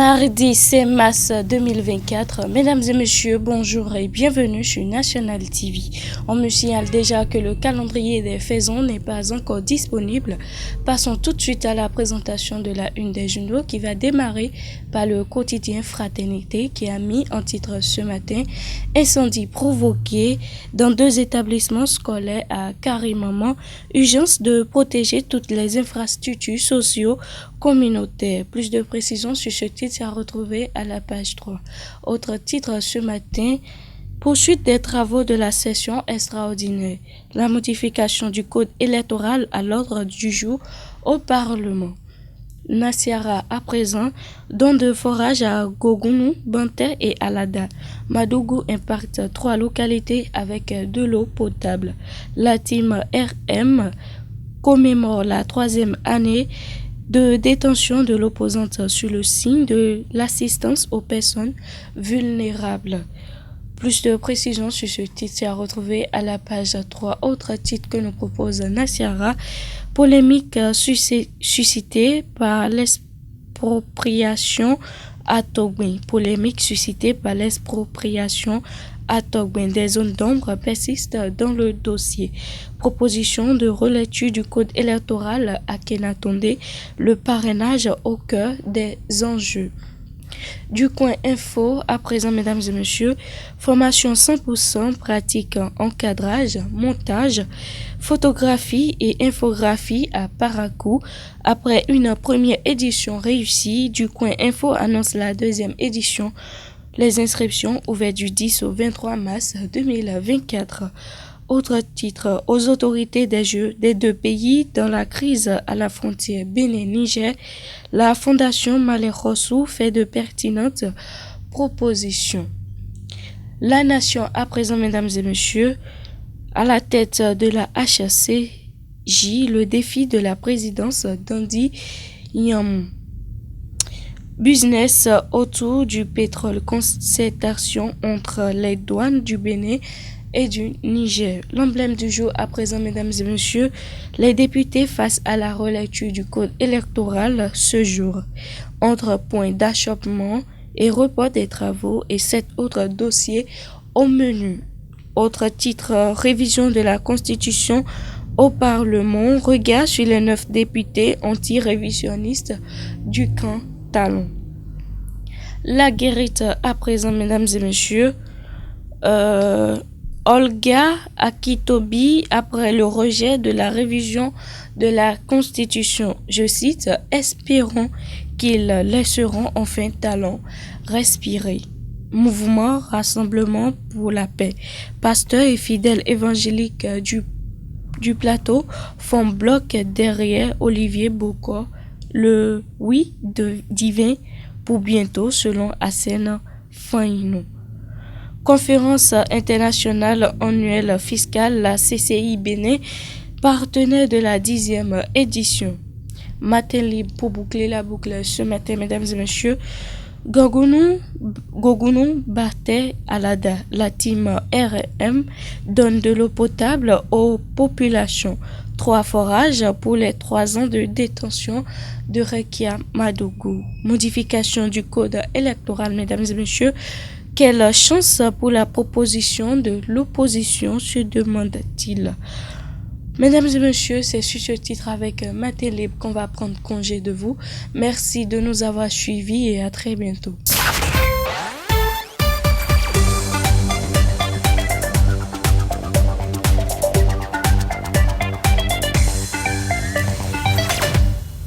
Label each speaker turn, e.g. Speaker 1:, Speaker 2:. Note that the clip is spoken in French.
Speaker 1: Mardi 6 mars 2024, mesdames et messieurs, bonjour et bienvenue sur National TV. On me signale déjà que le calendrier des faisans n'est pas encore disponible. Passons tout de suite à la présentation de la une des journaux qui va démarrer par le quotidien Fraternité qui a mis en titre ce matin « Incendie provoqué dans 2 établissements scolaires à Carimaman, urgence de protéger toutes les infrastructures sociaux communautaires ». Plus de précisions sur ce titre à retrouver à la page 3. Autre titre ce matin, poursuite des travaux de la session extraordinaire. La modification du code électoral à l'ordre du jour au Parlement. Nassiara à présent, don de forage à Gogounou, Banté et Alada. Madougou impacte 3 localités avec de l'eau potable. La team RM commémore la 3e année de détention de l'opposante sur le signe de l'assistance aux personnes vulnérables. Plus de précisions sur ce titre à retrouver à la page 3. Autre titre que nous propose Nassiara, polémique suscitée par l'expropriation à Togouin. Polémique suscitée par l'expropriation à Togouin. Des zones d'ombre persistent dans le dossier. Proposition de relecture du code électoral à Kenatonde, le parrainage au cœur des enjeux. Du coin info, à présent, mesdames et messieurs, formation 100% pratique, encadrage, montage, photographie et infographie à Parakou. Après une première édition réussie, du coin info annonce la 2e édition. Les inscriptions ouvertes du 10 au 23 mars 2024. Autre titre, aux autorités des Jeux des 2 pays dans la crise à la frontière Bénin-Niger, la Fondation Malé-Rossou fait de pertinentes propositions. La nation à présent, mesdames et messieurs, à la tête de la HCJ, le défi de la présidence d'Andi Yamou. Business autour du pétrole, concertation entre les douanes du Bénin et du Niger. L'emblème du jour à présent, mesdames et messieurs, les députés face à la relecture du code électoral ce jour. Entre points d'achoppement et report des travaux et 7 autres dossiers au menu. Autre titre, révision de la Constitution au Parlement, regard sur les 9 députés anti-révisionnistes du camp Talon. La guérite à présent, mesdames et messieurs, Olga Akitobi, après le rejet de la révision de la Constitution, je cite, « Espérons qu'ils laisseront enfin Talon respirer ». Mouvement Rassemblement pour la paix. Pasteurs et fidèles évangéliques du plateau font bloc derrière Olivier Bocor, le oui divin pour bientôt selon Hassane Faïnou. Conférence internationale annuelle fiscale, la CCI Bénin, partenaire de la 10e édition. Matin libre pour boucler la boucle ce matin, mesdames et messieurs. Gogounou, Baté, Alada, la team RM donne de l'eau potable aux populations. 3 forages pour les 3 ans de détention de Rekia Madougou. Modification du code électoral, mesdames et messieurs. Quelle chance pour la proposition de l'opposition, se demande-t-il. Mesdames et messieurs, c'est sur ce titre avec Matin Libre qu'on va prendre congé de vous. Merci de nous avoir suivis et à très bientôt.